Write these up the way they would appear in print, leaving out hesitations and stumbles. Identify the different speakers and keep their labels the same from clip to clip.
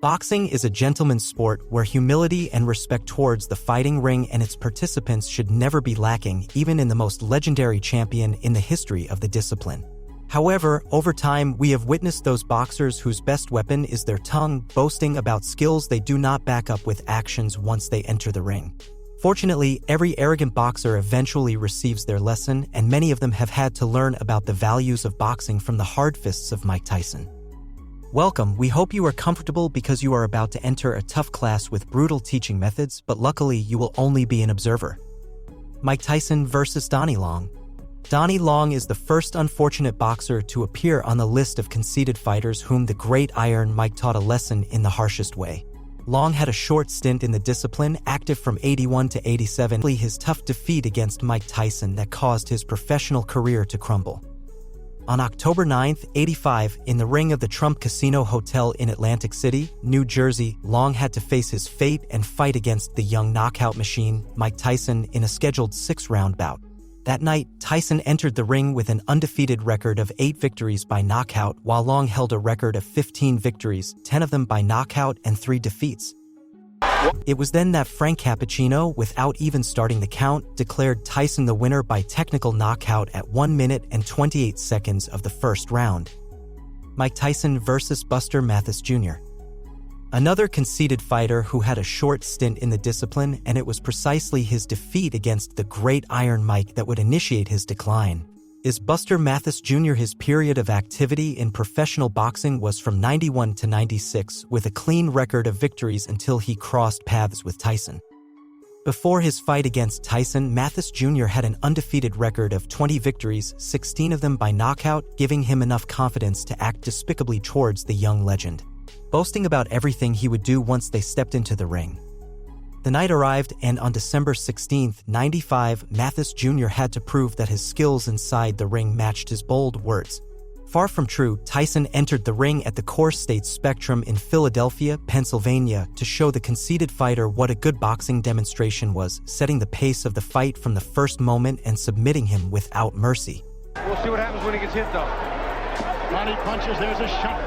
Speaker 1: Boxing is a gentleman's sport where humility and respect towards the fighting ring and its participants should never be lacking, even in the most legendary champion in the history of the discipline. However, over time, we have witnessed those boxers whose best weapon is their tongue, boasting about skills they do not back up with actions once they enter the ring. Fortunately, every arrogant boxer eventually receives their lesson, and many of them have had to learn about the values of boxing from the hard fists of Mike Tyson. Welcome, we hope you are comfortable because you are about to enter a tough class with brutal teaching methods, but luckily you will only be an observer. Mike Tyson versus Donnie Long. Donnie Long is the first unfortunate boxer to appear on the list of conceited fighters whom the great Iron Mike taught a lesson in the harshest way. Long had a short stint in the discipline, active from 81 to 87, his tough defeat against Mike Tyson that caused his professional career to crumble. On October 9, 85, in the ring of the Trump Casino Hotel in Atlantic City, New Jersey, Long had to face his fate and fight against the young knockout machine, Mike Tyson, in a scheduled 6-round bout. That night, Tyson entered the ring with an undefeated record of 8 victories by knockout, while Long held a record of 15 victories, 10 of them by knockout and 3 defeats. It was then that Frank Cappuccino, without even starting the count, declared Tyson the winner by technical knockout at 1 minute and 28 seconds of the first round. Mike Tyson versus Buster Mathews Jr. Another conceited fighter who had a short stint in the discipline, and it was precisely his defeat against the great Iron Mike that would initiate his decline, is Buster Mathews Jr. His period of activity in professional boxing was from 91 to 96, with a clean record of victories until he crossed paths with Tyson. Before his fight against Tyson, Mathews Jr. had an undefeated record of 20 victories, 16 of them by knockout, giving him enough confidence to act despicably towards the young legend, boasting about everything he would do once they stepped into the ring. The night arrived, and on December 16, 95, Mathews Jr. had to prove that his skills inside the ring matched his bold words. Far from true, Tyson entered the ring at the Core State Spectrum in Philadelphia, Pennsylvania, to show the conceited fighter what a good boxing demonstration was, setting the pace of the fight from the first moment and submitting him without mercy.
Speaker 2: We'll see what happens when he gets hit, though.
Speaker 3: Body punches, there's a shot.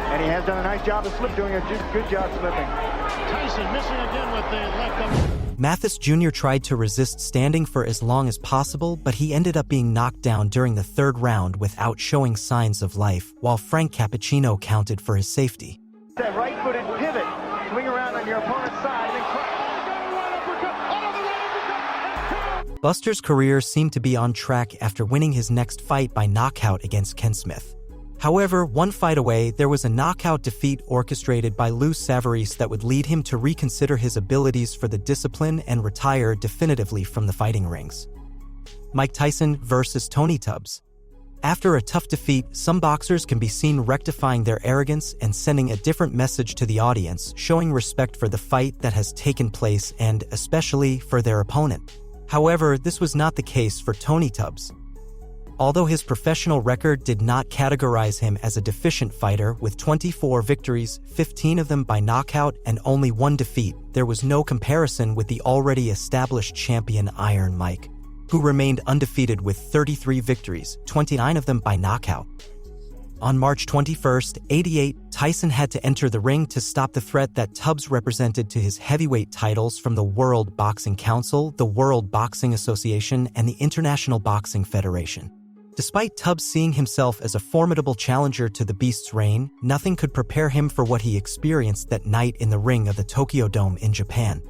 Speaker 4: And he has done a nice job of doing a good job slipping.
Speaker 3: Tyson missing again with the left.
Speaker 1: Mathews Jr. tried to resist standing for as long as possible, but he ended up being knocked down during the 3rd round without showing signs of life, while Frank Cappuccino counted for his safety.
Speaker 4: That right-footed pivot, swing around on your opponent's side and
Speaker 1: Buster's career seemed to be on track after winning his next fight by knockout against Ken Smith. However, one fight away, there was a knockout defeat orchestrated by Lou Savarese that would lead him to reconsider his abilities for the discipline and retire definitively from the fighting rings. Mike Tyson versus Tony Tubbs. After a tough defeat, some boxers can be seen rectifying their arrogance and sending a different message to the audience, showing respect for the fight that has taken place and, especially, for their opponent. However, this was not the case for Tony Tubbs. Although his professional record did not categorize him as a deficient fighter, with 24 victories, 15 of them by knockout, and only 1 defeat, there was no comparison with the already established champion Iron Mike, who remained undefeated with 33 victories, 29 of them by knockout. On March 21, 88, Tyson had to enter the ring to stop the threat that Tubbs represented to his heavyweight titles from the World Boxing Council, the World Boxing Association, and the International Boxing Federation. Despite Tubbs seeing himself as a formidable challenger to the Beast's reign, nothing could prepare him for what he experienced that night in the ring of the Tokyo Dome in Japan.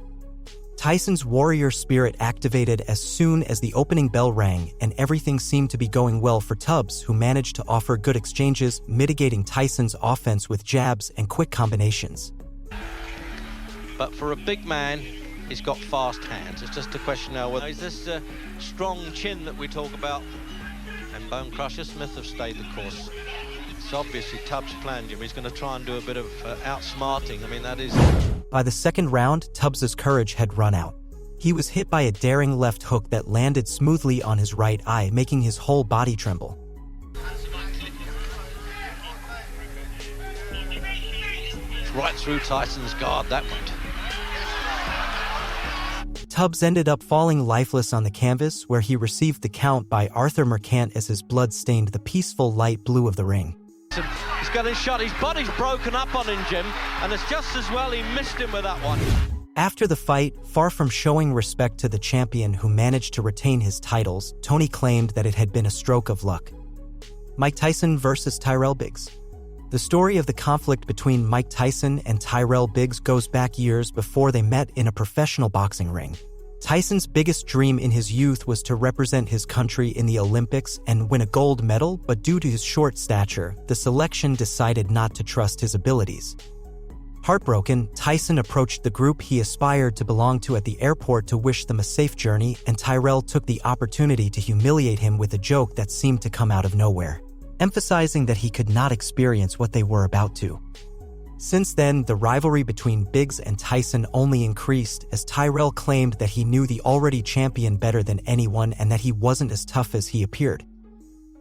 Speaker 1: Tyson's warrior spirit activated as soon as the opening bell rang, and everything seemed to be going well for Tubbs, who managed to offer good exchanges, mitigating Tyson's offense with jabs and quick combinations.
Speaker 5: But for a big man, he's got fast hands. It's just a question now whether is this strong chin that we talk about. And Bone Crusher Smith have stayed the course. It's obviously Tubbs planned him. He's going to try and do a bit of outsmarting. I mean, that is...
Speaker 1: By the 2nd round, Tubbs's courage had run out. He was hit by a daring left hook that landed smoothly on his right eye, making his whole body tremble.
Speaker 5: Right through Tyson's guard, that one.
Speaker 1: Tubbs ended up falling lifeless on the canvas, where he received the count by Arthur Mercant as his blood stained the peaceful light blue of the ring.
Speaker 5: He's getting shot. His body's broken up on him, Jim, and it's just as well he missed him with that one.
Speaker 1: After the fight, far from showing respect to the champion who managed to retain his titles, Tony claimed that it had been a stroke of luck. Mike Tyson versus Tyrell Biggs. The story of the conflict between Mike Tyson and Tyrell Biggs goes back years before they met in a professional boxing ring. Tyson's biggest dream in his youth was to represent his country in the Olympics and win a gold medal, but due to his short stature, the selection decided not to trust his abilities. Heartbroken, Tyson approached the group he aspired to belong to at the airport to wish them a safe journey, and Tyrell took the opportunity to humiliate him with a joke that seemed to come out of nowhere, emphasizing that he could not experience what they were about to. Since then, the rivalry between Biggs and Tyson only increased as Tyrell claimed that he knew the already champion better than anyone and that he wasn't as tough as he appeared.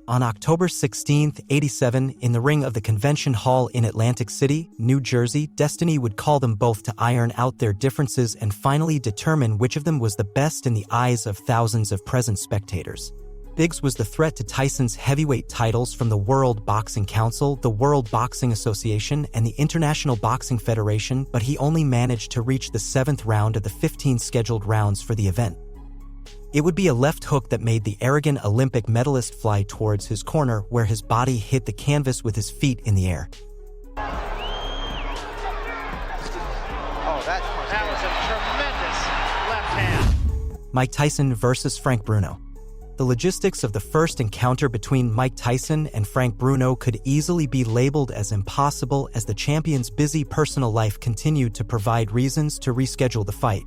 Speaker 1: On October 16, 1987, in the ring of the Convention Hall in Atlantic City, New Jersey, destiny would call them both to iron out their differences and finally determine which of them was the best in the eyes of thousands of present spectators. Biggs was the threat to Tyson's heavyweight titles from the World Boxing Council, the World Boxing Association, and the International Boxing Federation, but he only managed to reach the 7th round of the 15 scheduled rounds for the event. It would be a left hook that made the arrogant Olympic medalist fly towards his corner, where his body hit the canvas with his feet in the air.
Speaker 4: Oh, that was a tremendous left hand.
Speaker 1: Mike Tyson versus Frank Bruno. The logistics of the first encounter between Mike Tyson and Frank Bruno could easily be labeled as impossible as the champion's busy personal life continued to provide reasons to reschedule the fight.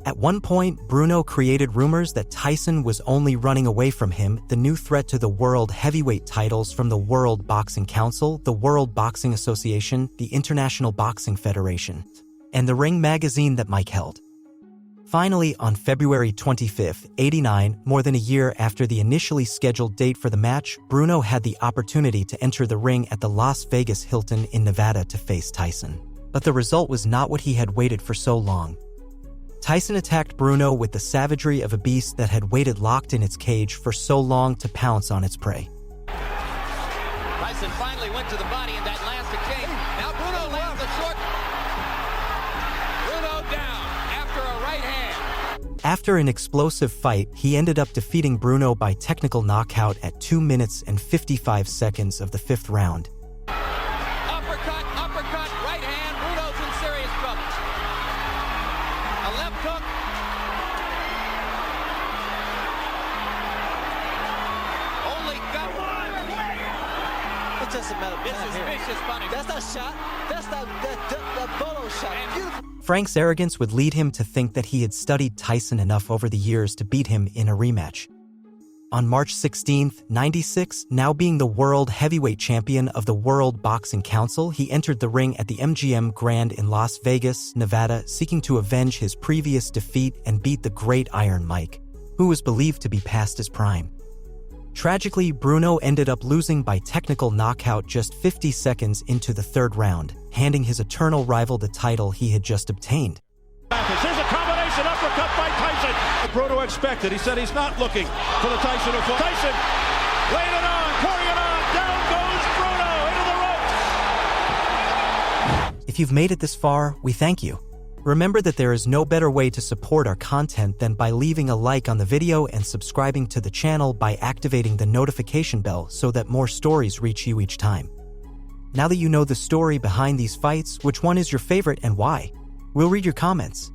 Speaker 1: At one point, Bruno created rumors that Tyson was only running away from him, the new threat to the world heavyweight titles from the World Boxing Council, the World Boxing Association, the International Boxing Federation, and the Ring magazine that Mike held. Finally, on February 25, 1989, more than a year after the initially scheduled date for the match, Bruno had the opportunity to enter the ring at the Las Vegas Hilton in Nevada to face Tyson. But the result was not what he had waited for so long. Tyson attacked Bruno with the savagery of a beast that had waited locked in its cage for so long to pounce on its prey.
Speaker 6: Tyson finally went to the body in that last exchange. Now Bruno lands the short. Bruno down after a right hand.
Speaker 1: After an explosive fight, he ended up defeating Bruno by technical knockout at 2 minutes and 55 seconds of the 5th round.
Speaker 6: Uppercut, right hand. Bruno's in serious trouble. A left hook. Only got one.
Speaker 5: It doesn't matter.
Speaker 6: This is vicious punishment.
Speaker 7: That's not shot. That's not that photo shot. Beautiful.
Speaker 1: Frank's arrogance would lead him to think that he had studied Tyson enough over the years to beat him in a rematch. On March 16, 1996, now being the world heavyweight champion of the World Boxing Council, he entered the ring at the MGM Grand in Las Vegas, Nevada, seeking to avenge his previous defeat and beat the Great Iron Mike, who was believed to be past his prime. Tragically, Bruno ended up losing by technical knockout just 50 seconds into the 3rd round, handing his eternal rival the title he had just obtained.
Speaker 3: Mathews. Here's a combination uppercut by Tyson. Bruno expected. He said he's not looking for the Tyson of Tyson laying it on, pouring it on. Down goes Bruno into the ropes.
Speaker 1: If you've made it this far, we thank you. Remember that there is no better way to support our content than by leaving a like on the video and subscribing to the channel by activating the notification bell so that more stories reach you each time. Now that you know the story behind these fights, which one is your favorite and why? We'll read your comments.